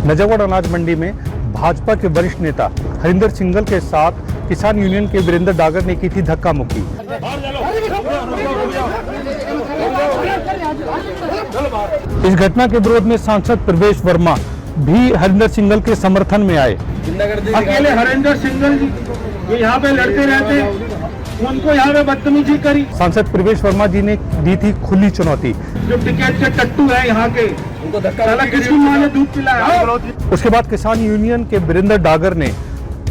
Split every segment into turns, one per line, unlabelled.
नजफगढ़ अनाज मंडी में भाजपा के वरिष्ठ नेता हरिंदर सिंघल के साथ किसान यूनियन के वीरेंद्र डागर ने की थी धक्का मुक्की। इस घटना के विरोध में सांसद प्रवेश वर्मा भी हरिंदर सिंघल के समर्थन में आए।
अकेले हरिंदर सिंघल जी जो यहाँ पे लड़ते रहते, उनको यहाँ पे बदतमीजी करी।
सांसद प्रवेश वर्मा जी ने दी थी खुली चुनौती।
जो टिकट से टट्टू है यहाँ के, उनको धक्का किसकी माँ ने दूध पिलाया।
उसके बाद किसान यूनियन के वीरेंद्र डागर ने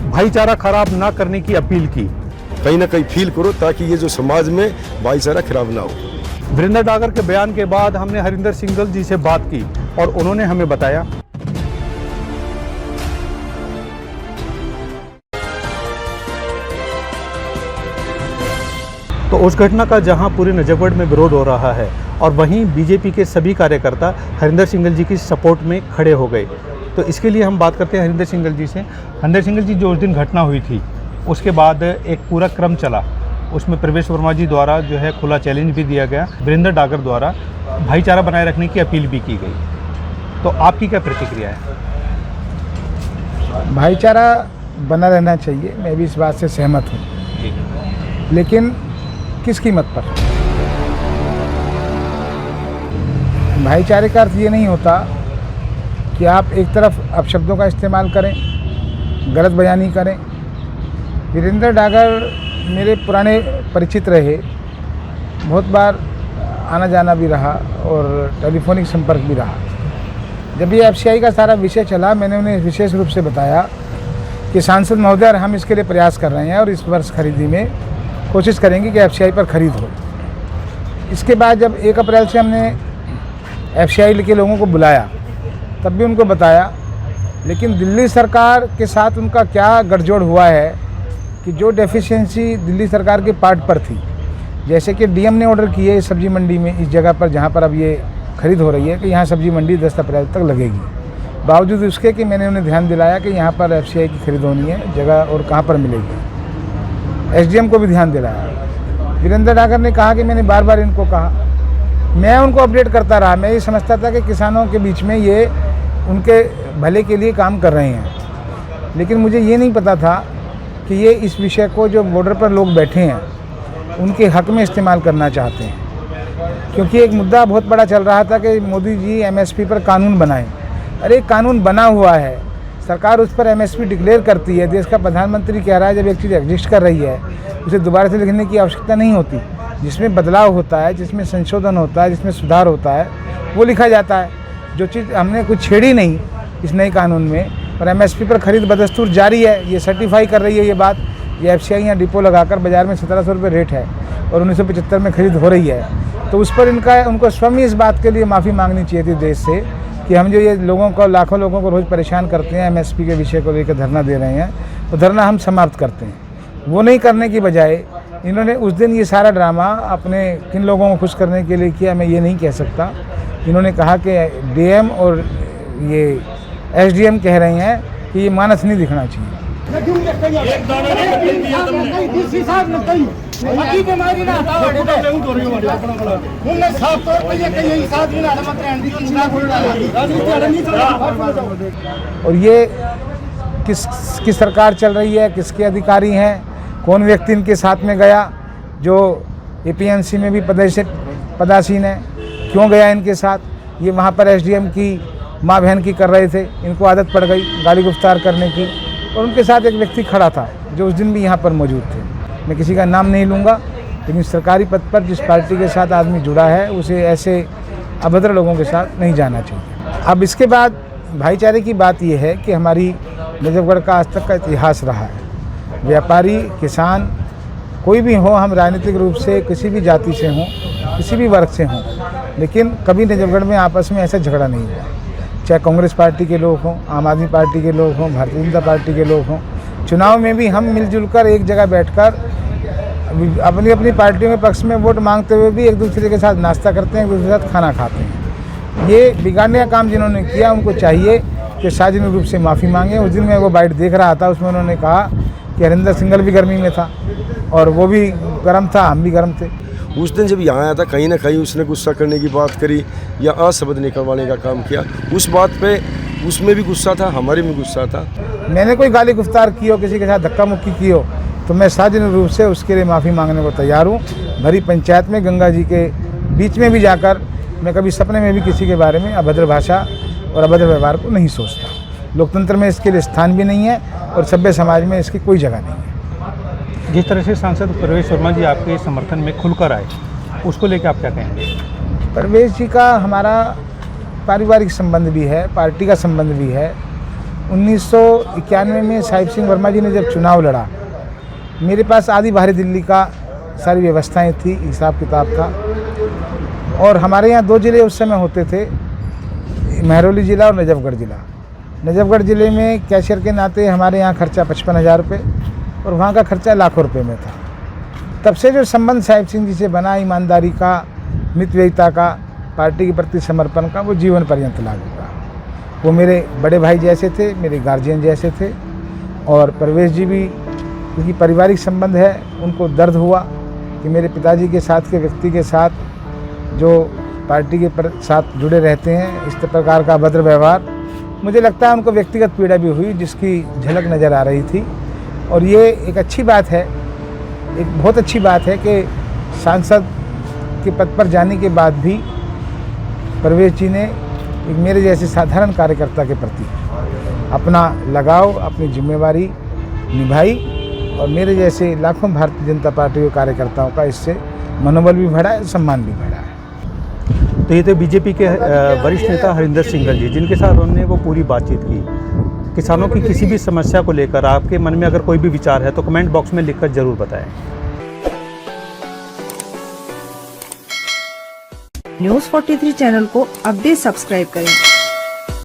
भाईचारा खराब न करने की अपील की।
कहीं ना कहीं फील करो ताकि ये जो समाज में भाईचारा खराब ना हो।
वीरेंद्र डागर के बयान के बाद हमने हरिंदर सिंघल जी से बात की और उन्होंने हमें बताया तो उस घटना का जहां पूरे नजफगढ़ में विरोध हो रहा है और वहीं बीजेपी के सभी कार्यकर्ता हरिंदर सिंघल जी की सपोर्ट में खड़े हो गए। तो इसके लिए हम बात करते हैं हरिंदर सिंघल जी से। हरिंदर सिंघल जी, जो उस दिन घटना हुई थी उसके बाद एक पूरा क्रम चला, उसमें प्रवेश वर्मा जी द्वारा जो है खुला चैलेंज भी दिया गया, वीरेंद्र डागर द्वारा भाईचारा बनाए रखने की अपील भी की गई। तो आपकी क्या प्रतिक्रिया है?
भाईचारा बना रहना चाहिए, मैं भी इस बात से सहमत हूँ, लेकिन किस कीमत पर? भाईचारे का अर्थ ये नहीं होता कि आप एक तरफ अपशब्दों का इस्तेमाल करें, गलत बयानी करें। वीरेंद्र डागर मेरे पुराने परिचित रहे, बहुत बार आना जाना भी रहा और टेलीफोनिक संपर्क भी रहा। जब ये एफसीआई का सारा विषय चला, मैंने उन्हें विशेष रूप से बताया कि सांसद महोदय, हम इसके लिए प्रयास कर रहे हैं और इस वर्ष खरीदी में कोशिश करेंगे कि एफसीआई पर खरीद हो। इसके बाद जब 1 अप्रैल से हमने एफसीआई के लोगों को बुलाया, तब भी उनको बताया, लेकिन दिल्ली सरकार के साथ उनका क्या गठजोड़ हुआ है कि जो डेफिशिएंसी दिल्ली सरकार के पार्ट पर थी, जैसे कि डीएम ने ऑर्डर किए इस सब्जी मंडी में, इस जगह पर जहाँ पर अब ये खरीद हो रही है, कि यहाँ सब्जी मंडी 10 अप्रैल तक लगेगी। बावजूद उसके कि मैंने उन्हें ध्यान दिलाया कि यहाँ पर एफसीआई की खरीद होनी है, जगह और कहाँ पर मिलेगी। एसडीएम को भी ध्यान दिलाया। वीरेंद्र डागर ने कहा कि मैंने बार बार इनको कहा, मैं उनको अपडेट करता रहा। मैं ये समझता था कि किसानों के बीच में ये उनके भले के लिए काम कर रहे हैं, लेकिन मुझे ये नहीं पता था कि ये इस विषय को जो बॉर्डर पर लोग बैठे हैं उनके हक में इस्तेमाल करना चाहते हैं। क्योंकि एक मुद्दा बहुत बड़ा चल रहा था कि मोदी जी एमएसपी पर कानून बनाएं। अरे कानून बना हुआ है, सरकार उस पर एमएसपी डिक्लेयर करती है। देश का प्रधानमंत्री कह रहा है जब एक चीज़ एग्जिस्ट कर रही है उसे दोबारा से लिखने की आवश्यकता नहीं होती। जिसमें बदलाव होता है, जिसमें संशोधन होता है, जिसमें सुधार होता है, वो लिखा जाता है। जो चीज़ हमने कुछ छेड़ी नहीं इस नए कानून में, और एमएसपी पर खरीद बदस्तूर जारी है, ये सर्टिफाई कर रही है ये बात। ये एफसीआई यहाँ डिपो लगाकर बाज़ार में 1700 रुपये रेट है और 1975 में खरीद हो रही है। तो उस पर उनको स्वयं इस बात के लिए माफ़ी मांगनी चाहिए थी देश से कि हम जो ये लोगों को, लाखों लोगों को रोज़ परेशान करते हैं, एमएसपी के विषय को लेकर धरना दे रहे हैं, तो धरना हम समाप्त करते हैं। वो नहीं करने की बजाय इन्होंने उस दिन ये सारा ड्रामा अपने किन लोगों को खुश करने के लिए किया, मैं ये नहीं कह सकता। इन्होंने कहा कि डीएम और ये एसडीएम कह रहे हैं कि ये मानस नहीं दिखना चाहिए। और ये किस सरकार चल रही है, किसके अधिकारी हैं, कौन व्यक्ति इनके साथ में गया जो एपीएमसी में भी पदासीन है, क्यों गया इनके साथ? ये वहाँ पर एसडीएम की माँ बहन की कर रहे थे, इनको आदत पड़ गई गाली गुफ्तार करने की, और उनके साथ एक व्यक्ति खड़ा था जो उस दिन भी यहाँ पर मौजूद थे। मैं किसी का नाम नहीं लूँगा, लेकिन सरकारी पद पर जिस पार्टी के साथ आदमी जुड़ा है उसे ऐसे अभद्र लोगों के साथ नहीं जाना चाहिए। अब इसके बाद भाईचारे की बात यह है कि हमारी नजफगढ़ का आज तक का इतिहास रहा है। व्यापारी, किसान, कोई भी हो, हम राजनीतिक रूप से किसी भी जाति से हों, किसी भी वर्ग से हों, लेकिन कभी नजफगढ़ में आपस में ऐसा झगड़ा नहीं हुआ। चाहे कांग्रेस पार्टी के लोग हों, आम आदमी पार्टी के लोग हों, भारतीय जनता पार्टी के लोग हों, चुनाव में भी हम मिलजुल कर एक जगह बैठकर अपनी अपनी पार्टियों के पक्ष में वोट मांगते हुए भी एक दूसरे के साथ नाश्ता करते हैं, एक दूसरे के साथ खाना खाते हैं। ये बिगाड़ने का काम जिन्होंने किया उनको चाहिए कि सार्वजनिक रूप से माफ़ी मांगे। उस दिन मैं वो बाइट देख रहा था, उसमें उन्होंने कहा कि हरिंदर सिंघल भी गर्मी में था और वो भी गर्म था, हम भी गर्म थे।
उस दिन जब यहाँ आया था, कहीं ना कहीं उसने गुस्सा करने की बात करी या अशब्द निकलवाने का काम किया। उस बात पे उसमें भी गुस्सा था, हमारे में गुस्सा था।
मैंने कोई गाली गुफ्तार की हो, किसी के साथ धक्का मुक्की की हो, तो मैं सार्वजनिक रूप से उसके लिए माफ़ी मांगने को तैयार हूँ। भरी पंचायत में गंगा जी के बीच में भी जाकर मैं कभी सपने में भी किसी के बारे में अभद्र भाषा और अभद्र व्यवहार को नहीं सोचता। लोकतंत्र में इसके लिए स्थान भी नहीं है और सभ्य समाज में इसकी कोई जगह नहीं है।
जिस तरह से सांसद परवेश वर्मा जी आपके समर्थन में खुलकर आए, उसको लेकर आप क्या कहेंगे?
परवेश जी का हमारा पारिवारिक संबंध भी है, पार्टी का संबंध भी है। 1991 में साहिब सिंह वर्मा जी ने जब चुनाव लड़ा, मेरे पास आधी बाहरी दिल्ली का सारी व्यवस्थाएं थी, हिसाब किताब का। और हमारे यहाँ 2 ज़िले उस समय होते थे, महरौली ज़िला और नजफगढ़ ज़िला। नजफगढ़ ज़िले में कैशियर के नाते हमारे यहाँ खर्चा 55,000 रुपये और वहाँ का खर्चा लाखों रुपये में था। तब से जो संबंध साहिब सिंह जी से बना, ईमानदारी का, मितव्ययिता का, पार्टी के प्रति समर्पण का, वो जीवन पर्यंत लागू रहा। वो मेरे बड़े भाई जैसे थे, मेरे गार्जियन जैसे थे। और परवेश जी भी, क्योंकि पारिवारिक संबंध है, उनको दर्द हुआ कि मेरे पिताजी के साथ के व्यक्ति के साथ जो पार्टी के साथ जुड़े रहते हैं, इस प्रकार का अभद्र व्यवहार, मुझे लगता है उनको व्यक्तिगत पीड़ा भी हुई, जिसकी झलक नज़र आ रही थी। और ये एक अच्छी बात है, एक बहुत अच्छी बात है कि सांसद के पद पर जाने के बाद भी परवेश जी ने एक मेरे जैसे साधारण कार्यकर्ता के प्रति अपना लगाव, अपनी जिम्मेवारी निभाई और मेरे जैसे लाखों भारतीय जनता पार्टी के कार्यकर्ताओं का इससे मनोबल भी बढ़ा है, सम्मान भी बढ़ा है।
तो ये तो बीजेपी के वरिष्ठ नेता हरिंदर सिंघल जी, जिनके साथ उन्होंने वो पूरी बातचीत की। किसानों की किसी भी समस्या को लेकर आपके मन में अगर कोई भी विचार है तो कमेंट बॉक्स में लिखकर जरूर बताएं।
न्यूज़ 43 चैनल को अब भी सब्सक्राइब करें